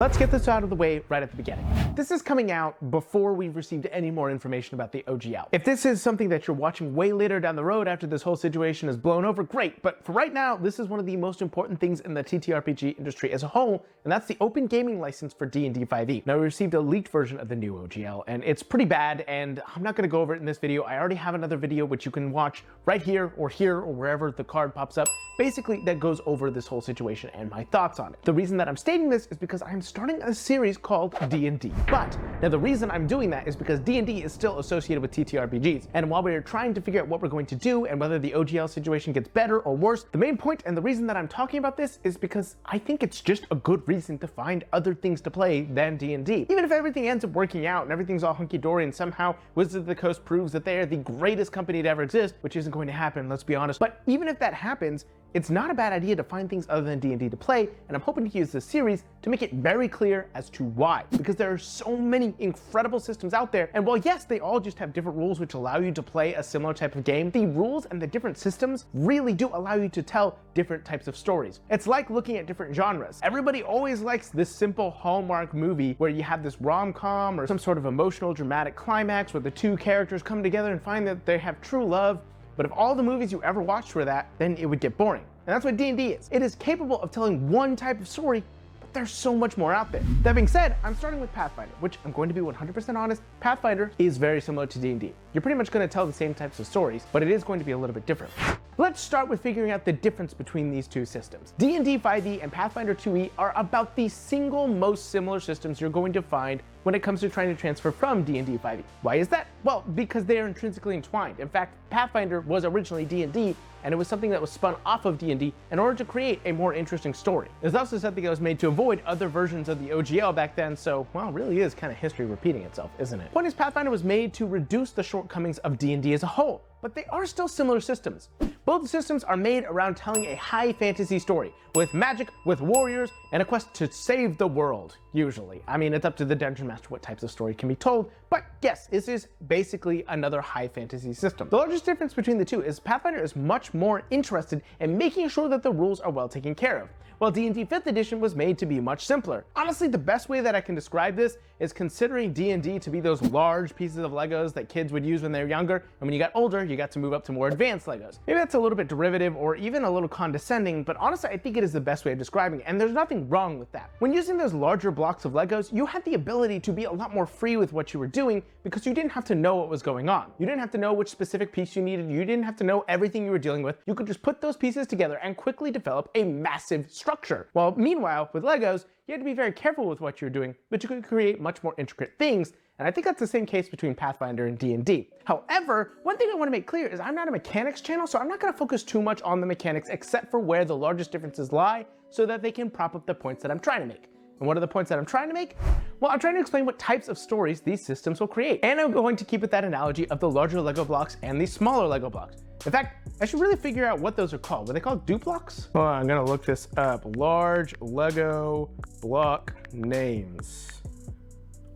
Let's get this out of the way right at the beginning. This is coming out before we've received any more information about the OGL. If this is something that you're watching way later down the road after this whole situation is blown over, great. But for right now, this is one of the most important things in the TTRPG industry as a whole, and that's the open gaming license for D&D 5e. Now, we received a leaked version of the new OGL, and it's pretty bad, and I'm not gonna go over it in this video. I already have another video which you can watch right here or wherever the card pops up. Basically, that goes over this whole situation and my thoughts on it. The reason that I'm stating this is because I'm starting a series called D&D. But now the reason I'm doing that is because D&D is still associated with TTRPGs. And while we're trying to figure out what we're going to do and whether the OGL situation gets better or worse, the main point and the reason that I'm talking about this is because I think it's just a good reason to find other things to play than D&D. Even if everything ends up working out and everything's all hunky-dory and somehow Wizards of the Coast proves that they are the greatest company to ever exist, which isn't going to happen, let's be honest. But even if that happens, it's not a bad idea to find things other than D&D to play, and I'm hoping to use this series to make it very clear as to why. Because there are so many incredible systems out there, and while yes, they all just have different rules which allow you to play a similar type of game, the rules and the different systems really do allow you to tell different types of stories. It's like looking at different genres. Everybody always likes this simple Hallmark movie where you have this rom-com or some sort of emotional dramatic climax where the two characters come together and find that they have true love. But if all the movies you ever watched were that, then it would get boring. And that's what D&D is. It is capable of telling one type of story, but there's so much more out there. That being said, I'm starting with Pathfinder, which I'm going to be 100% honest, Pathfinder is very similar to D&D. You're pretty much going to tell the same types of stories, but it is going to be a little bit different. Let's start with figuring out the difference between these two systems. D&D 5e and Pathfinder 2e are about the single most similar systems you're going to find when it comes to trying to transfer from D&D 5e. Why is that? Well, because they are intrinsically entwined. In fact, Pathfinder was originally D&D, and it was something that was spun off of D&D in order to create a more interesting story. It was also something that was made to avoid other versions of the OGL back then, so, well, it really is kind of history repeating itself, isn't it? Point is, Pathfinder was made to reduce the shortcomings of D&D as a whole, but they are still similar systems. Both systems are made around telling a high fantasy story, with magic, with warriors, and a quest to save the world, usually. I mean, it's up to the dungeon master what types of story can be told, but yes, this is basically another high fantasy system. The largest difference between the two is Pathfinder is much more interested in making sure that the rules are well taken care of, while D&D 5th edition was made to be much simpler. Honestly, the best way that I can describe this is considering D&D to be those large pieces of Legos that kids would use when they were younger, and when you got older, you got to move up to more advanced Legos. Maybe that's a little bit derivative or even a little condescending, but honestly, I think it is the best way of describing it, and there's nothing wrong with that. When using those larger blocks of Legos, you had the ability to be a lot more free with what you were doing because you didn't have to know what was going on. You didn't have to know which specific piece you needed. You didn't have to know everything you were dealing with. You could just put those pieces together and quickly develop a massive structure. While meanwhile, with Legos, you had to be very careful with what you're doing, but you could create much more intricate things. And I think that's the same case between Pathfinder and D&D. However, one thing I want to make clear is I'm not a mechanics channel, so I'm not going to focus too much on the mechanics except for where the largest differences lie so that they can prop up the points that I'm trying to make. And what are the points that I'm trying to make? Well, I'm trying to explain what types of stories these systems will create. And I'm going to keep with that analogy of the larger Lego blocks and the smaller Lego blocks. In fact, I should really figure out what those are called. Were they called duplocks? Hold on, I'm gonna look this up. Large Lego block names.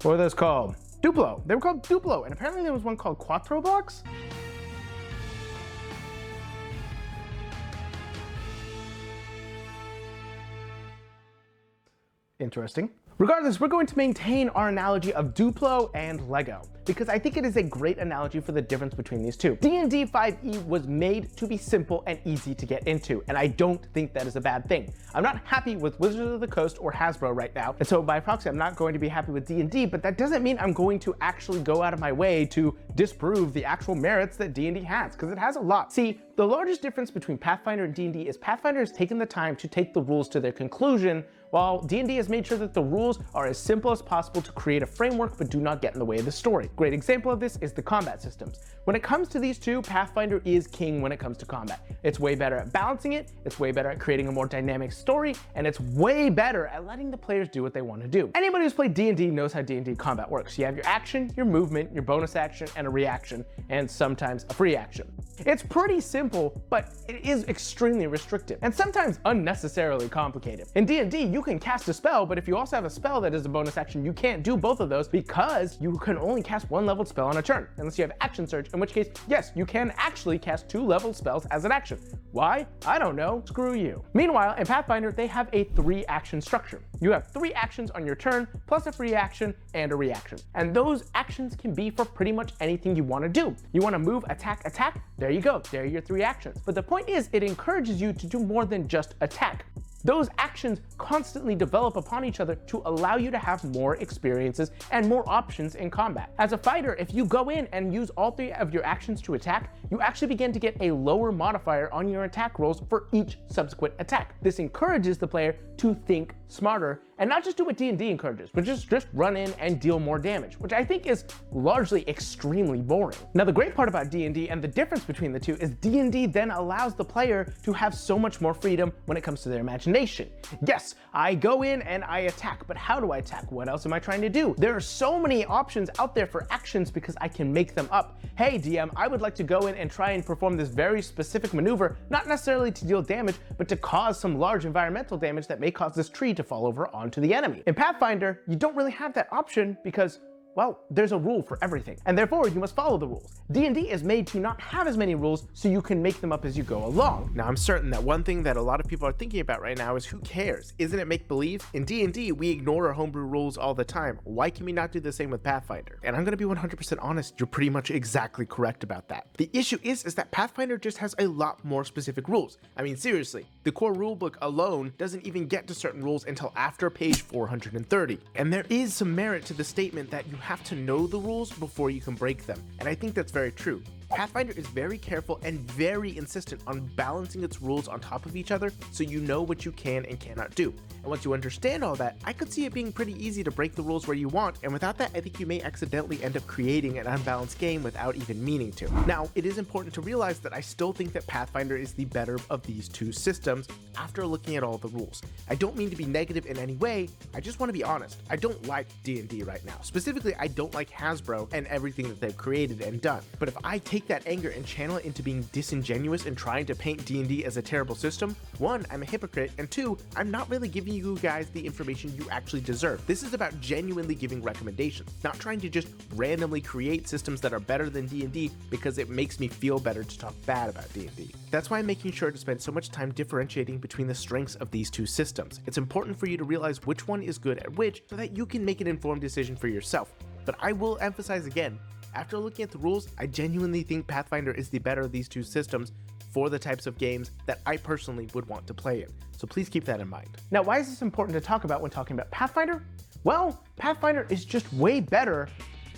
What were those called? Duplo. They were called Duplo, and apparently there was one called Quattro blocks. Interesting. Regardless, we're going to maintain our analogy of Duplo and Lego, because I think it is a great analogy for the difference between these two. D&D 5e was made to be simple and easy to get into, and I don't think that is a bad thing. I'm not happy with Wizards of the Coast or Hasbro right now, and so by proxy, I'm not going to be happy with D&D, but that doesn't mean I'm going to actually go out of my way to disprove the actual merits that D&D has, because it has a lot. See, the largest difference between Pathfinder and D&D is Pathfinder has taken the time to take the rules to their conclusion, while D&D has made sure that the rules are as simple as possible to create a framework but do not get in the way of the story. Great example of this is the combat systems. When it comes to these two, Pathfinder is king when it comes to combat. It's way better at balancing it, it's way better at creating a more dynamic story, and it's way better at letting the players do what they want to do. Anybody who's played D&D knows how D&D combat works. You have your action, your movement, your bonus action, and a reaction, and sometimes a free action. It's pretty simple, but it is extremely restrictive, and sometimes unnecessarily complicated. In D&D, you can cast a spell, but if you also have a spell that is a bonus action, you can't do both of those because you can only cast cast 1 leveled spell on a turn, unless you have action surge, in which case, yes, you can actually cast 2 leveled spells as an action. Why? I don't know, screw you. Meanwhile, in Pathfinder, they have a 3 action structure. You have 3 actions on your turn, plus a free action and a reaction. And those actions can be for pretty much anything you want to do. You want to move, attack, attack, there you go, there are your 3 actions. But the point is, it encourages you to do more than just attack. Those actions constantly develop upon each other to allow you to have more experiences and more options in combat. As a fighter, if you go in and use all 3 of your actions to attack, you actually begin to get a lower modifier on your attack rolls for each subsequent attack. This encourages the player to think smarter and not just do what D&D encourages, but just run in and deal more damage, which I think is largely extremely boring. Now, the great part about D&D and the difference between the two is D&D then allows the player to have so much more freedom when it comes to their imagination. Yes, I go in and I attack, but how do I attack? What else am I trying to do? There are so many options out there for actions because I can make them up. Hey DM, I would like to go in and try and perform this very specific maneuver, not necessarily to deal damage, but to cause some large environmental damage that may cause this tree to fall over onto the enemy. In Pathfinder, you don't really have that option because, well, there's a rule for everything, and therefore you must follow the rules. D&D is made to not have as many rules so you can make them up as you go along. Now, I'm certain that one thing that a lot of people are thinking about right now is who cares? Isn't it make-believe? In D&D, we ignore our homebrew rules all the time. Why can we not do the same with Pathfinder? And I'm gonna be 100% honest, you're pretty much exactly correct about that. The issue is that Pathfinder just has a lot more specific rules. I mean, seriously, the core rulebook alone doesn't even get to certain rules until after page 430. And there is some merit to the statement that you have to know the rules before you can break them, and I think that's very true. Pathfinder is very careful and very insistent on balancing its rules on top of each other so you know what you can and cannot do. And once you understand all that, I could see it being pretty easy to break the rules where you want, and without that, I think you may accidentally end up creating an unbalanced game without even meaning to. Now, it is important to realize that I still think that Pathfinder is the better of these two systems after looking at all the rules. I don't mean to be negative in any way, I just want to be honest. I don't like D&D right now. Specifically, I don't like Hasbro and everything that they've created and done. But if I take that anger and channel it into being disingenuous and trying to paint D&D as a terrible system, 1, I'm a hypocrite, and 2, I'm not really giving you guys the information you actually deserve. This is about genuinely giving recommendations, not trying to just randomly create systems that are better than D&D because it makes me feel better to talk bad about D&D. That's why I'm making sure to spend so much time differentiating between the strengths of these two systems. It's important for you to realize which one is good at which so that you can make an informed decision for yourself. But I will emphasize again, after looking at the rules, I genuinely think Pathfinder is the better of these two systems for the types of games that I personally would want to play in. So please keep that in mind. Now, why is this important to talk about when talking about Pathfinder? Well, Pathfinder is just way better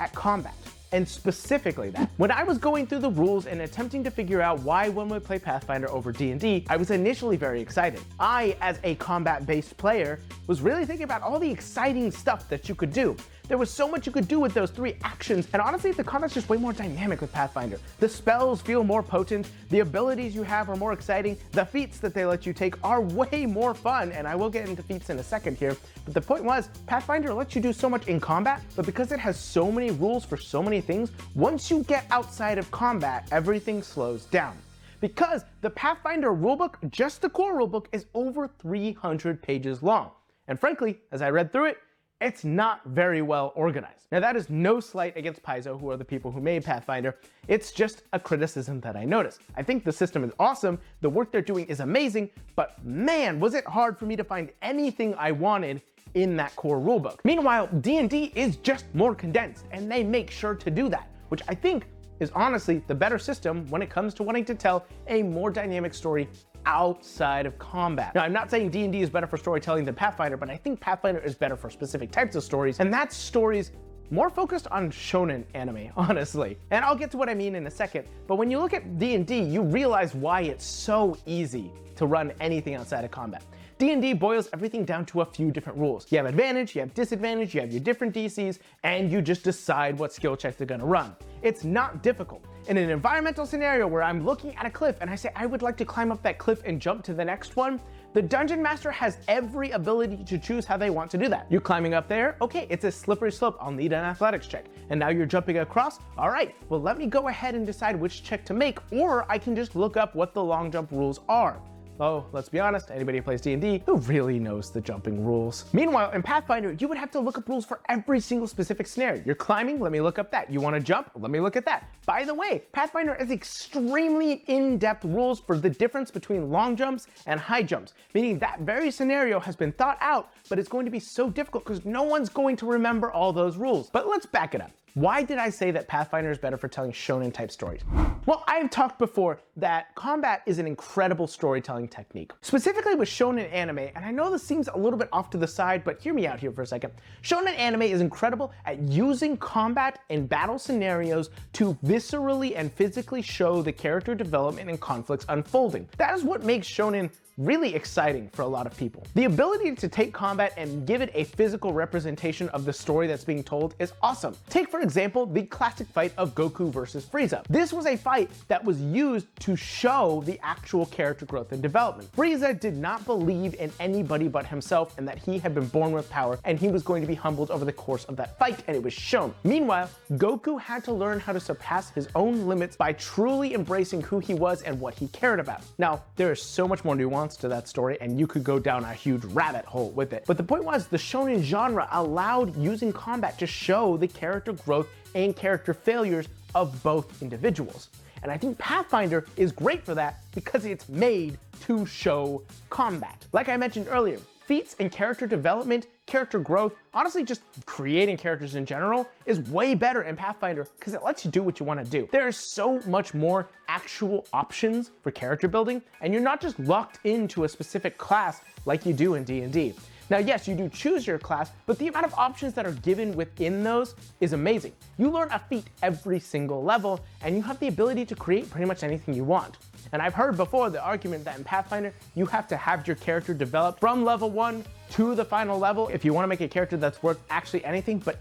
at combat. And specifically that. When I was going through the rules and attempting to figure out why one would play Pathfinder over D&D, I was initially very excited. I, as a combat-based player, was really thinking about all the exciting stuff that you could do. There was so much you could do with those 3 actions, and honestly, the combat's just way more dynamic with Pathfinder. The spells feel more potent, the abilities you have are more exciting, the feats that they let you take are way more fun, and I will get into feats in a second here, but the point was, Pathfinder lets you do so much in combat, but because it has so many rules for so many things, once you get outside of combat, everything slows down. Because the Pathfinder rulebook, just the core rulebook, is over 300 pages long. And frankly, as I read through it, it's not very well organized. Now, that is no slight against Paizo, who are the people who made Pathfinder. It's just a criticism that I noticed. I think the system is awesome, the work they're doing is amazing, but man, was it hard for me to find anything I wanted in that core rulebook. Meanwhile, D&D is just more condensed, and they make sure to do that, which I think is honestly the better system when it comes to wanting to tell a more dynamic story outside of combat. Now, I'm not saying D&D is better for storytelling than Pathfinder, but I think Pathfinder is better for specific types of stories, and that's stories more focused on shonen anime, honestly. And I'll get to what I mean in a second, but when you look at D&D, you realize why it's so easy to run anything outside of combat. D&D boils everything down to a few different rules. You have advantage, you have disadvantage, you have your different DCs, and you just decide what skill check they're gonna run. It's not difficult. In an environmental scenario where I'm looking at a cliff and I say I would like to climb up that cliff and jump to the next one, the dungeon master has every ability to choose how they want to do that. You're climbing up there, okay, it's a slippery slope, I'll need an athletics check. And now you're jumping across, all right, well let me go ahead and decide which check to make, or I can just look up what the long jump rules are. Oh, let's be honest, anybody who plays D&D who really knows the jumping rules. Meanwhile, in Pathfinder, you would have to look up rules for every single specific scenario. You're climbing, let me look up that. You want to jump? Let me look at that. By the way, Pathfinder has extremely in-depth rules for the difference between long jumps and high jumps, meaning that very scenario has been thought out, but it's going to be so difficult because no one's going to remember all those rules. But let's back it up. Why did I say that Pathfinder is better for telling shonen type stories? Well, I've talked before that combat is an incredible storytelling technique, specifically with shonen anime, and I know this seems a little bit off to the side, but hear me out here for a second. Shonen anime is incredible at using combat and battle scenarios to viscerally and physically show the character development and conflicts unfolding. That is what makes shonen really exciting for a lot of people. The ability to take combat and give it a physical representation of the story that's being told is awesome. Take, for example, the classic fight of Goku versus Frieza. This was a fight that was used to show the actual character growth and development. Frieza did not believe in anybody but himself and that he had been born with power and he was going to be humbled over the course of that fight, and it was shown. Meanwhile, Goku had to learn how to surpass his own limits by truly embracing who he was and what he cared about. Now, there is so much more nuance to that story, and you could go down a huge rabbit hole with it. But the point was, the shonen genre allowed using combat to show the character growth and character failures of both individuals. And I think Pathfinder is great for that because it's made to show combat. Like I mentioned earlier, feats in character development, character growth, honestly just creating characters in general is way better in Pathfinder because it lets you do what you want to do. There is so much more actual options for character building, and you're not just locked into a specific class like you do in D&D. Now, yes, you do choose your class, but the amount of options that are given within those is amazing. You learn a feat every single level, and you have the ability to create pretty much anything you want. And I've heard before the argument that in Pathfinder, you have to have your character developed from level 1 to the final level if you want to make a character that's worth actually anything, but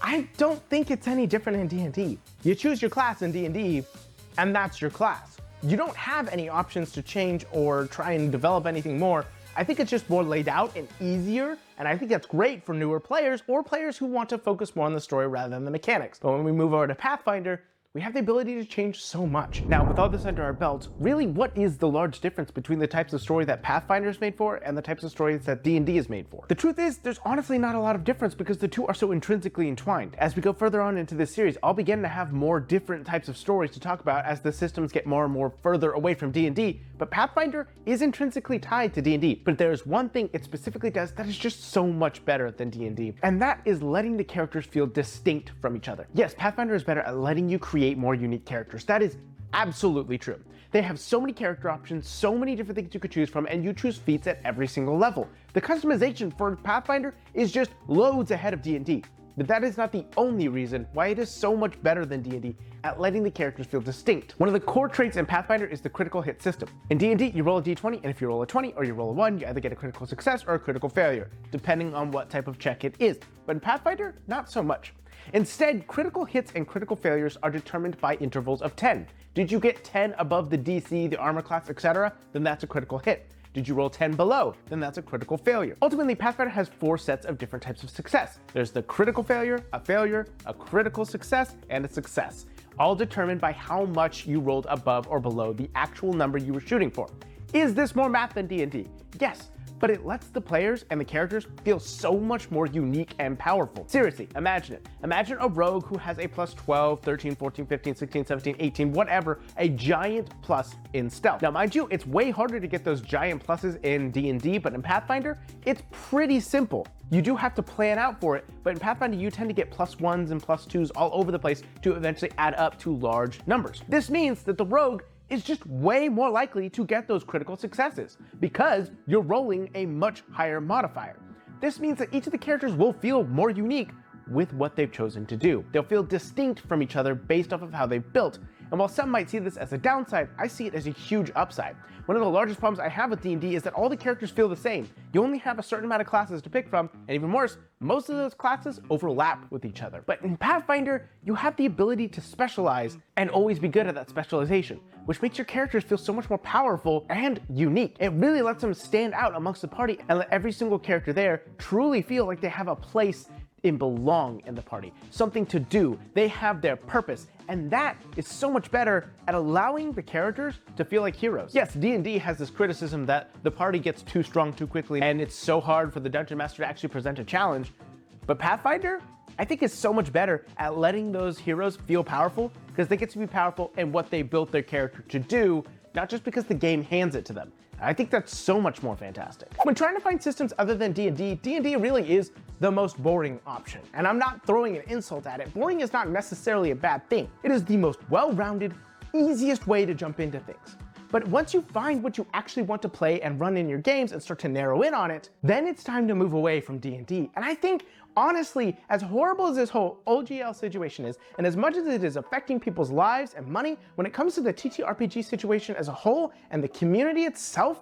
I don't think it's any different in D&D. You choose your class in D&D, and that's your class. You don't have any options to change or try and develop anything more. I think it's just more laid out and easier, and I think that's great for newer players or players who want to focus more on the story rather than the mechanics. But when we move over to Pathfinder, we have the ability to change so much. Now, with all this under our belts, really what is the large difference between the types of story that Pathfinder is made for and the types of stories that D&D is made for? The truth is, there's honestly not a lot of difference because the two are so intrinsically entwined. As we go further on into this series, I'll begin to have more different types of stories to talk about as the systems get more and more further away from D&D, but Pathfinder is intrinsically tied to D&D. But there's one thing it specifically does that is just so much better than D&D, and that is letting the characters feel distinct from each other. Yes, Pathfinder is better at letting you create more unique characters. That is absolutely true. They have so many character options, so many different things you could choose from, and you choose feats at every single level. The customization for Pathfinder is just loads ahead of D&D. But that is not the only reason why it is so much better than D&D at letting the characters feel distinct. One of the core traits in Pathfinder is the critical hit system. In D&D, you roll a d20, and if you roll a 20 or you roll a 1, you either get a critical success or a critical failure, depending on what type of check it is. But in Pathfinder, not so much. Instead, critical hits and critical failures are determined by intervals of 10. Did you get 10 above the DC, the armor class, etc., then that's a critical hit. Did you roll 10 below? Then that's a critical failure. Ultimately, Pathfinder has 4 sets of different types of success. There's the critical failure, a critical success, and a success, all determined by how much you rolled above or below the actual number you were shooting for. Is this more math than D&D? Yes, but it lets the players and the characters feel so much more unique and powerful. Seriously, imagine it. Imagine a rogue who has a plus 12, 13, 14, 15, 16, 17, 18, whatever, a giant plus in stealth. Now, mind you, it's way harder to get those giant pluses in D&D, but in Pathfinder, it's pretty simple. You do have to plan out for it, but in Pathfinder, you tend to get plus 1s and plus 2s all over the place to eventually add up to large numbers. This means that the rogue is just way more likely to get those critical successes because you're rolling a much higher modifier. This means that each of the characters will feel more unique with what they've chosen to do. They'll feel distinct from each other based off of how they've built. And while some might see this as a downside, I see it as a huge upside. One of the largest problems I have with D&D is that all the characters feel the same. You only have a certain amount of classes to pick from, and even worse, most of those classes overlap with each other. But in Pathfinder, you have the ability to specialize and always be good at that specialization, which makes your characters feel so much more powerful and unique. It really lets them stand out amongst the party and let every single character there truly feel like they have a place and belong in the party, something to do. They have their purpose, and that is so much better at allowing the characters to feel like heroes. Yes, D&D has this criticism that the party gets too strong too quickly, and it's so hard for the Dungeon Master to actually present a challenge, but Pathfinder, I think, is so much better at letting those heroes feel powerful because they get to be powerful in what they built their character to do, not just because the game hands it to them. I think that's so much more fantastic. When trying to find systems other than D&D, D&D really is the most boring option. And I'm not throwing an insult at it. Boring is not necessarily a bad thing. It is the most well-rounded, easiest way to jump into things. But once you find what you actually want to play and run in your games and start to narrow in on it, then it's time to move away from D&D. And I think, honestly, as horrible as this whole OGL situation is, and as much as it is affecting people's lives and money, when it comes to the TTRPG situation as a whole and the community itself,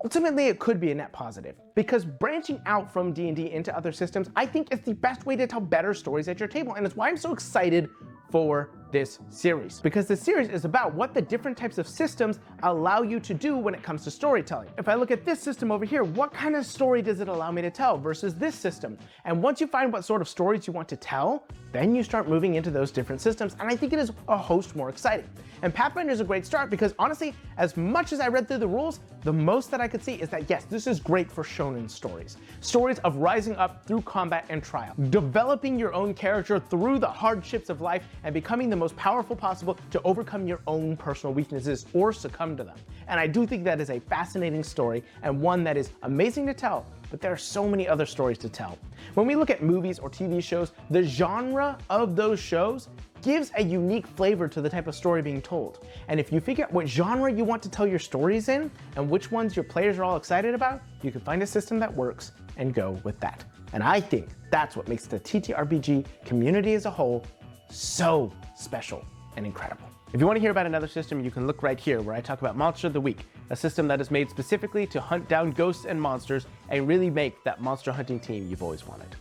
ultimately it could be a net positive. Because branching out from D&D into other systems, I think is the best way to tell better stories at your table, and it's why I'm so excited for this series. Because this series is about what the different types of systems allow you to do when it comes to storytelling. If I look at this system over here, what kind of story does it allow me to tell versus this system? And once you find what sort of stories you want to tell, then you start moving into those different systems, and I think it is a host more exciting. And Pathfinder is a great start because honestly, as much as I read through the rules, the most that I could see is that yes, this is great for shonen stories. Stories of rising up through combat and trial, developing your own character through the hardships of life and becoming the most powerful possible to overcome your own personal weaknesses or succumb to them. And I do think that is a fascinating story and one that is amazing to tell, but there are so many other stories to tell. When we look at movies or TV shows, the genre of those shows gives a unique flavor to the type of story being told. And if you figure out what genre you want to tell your stories in and which ones your players are all excited about, you can find a system that works and go with that. And I think that's what makes the TTRPG community as a whole so special and incredible. If you want to hear about another system, you can look right here where I talk about Monster of the Week, a system that is made specifically to hunt down ghosts and monsters and really make that monster hunting team you've always wanted.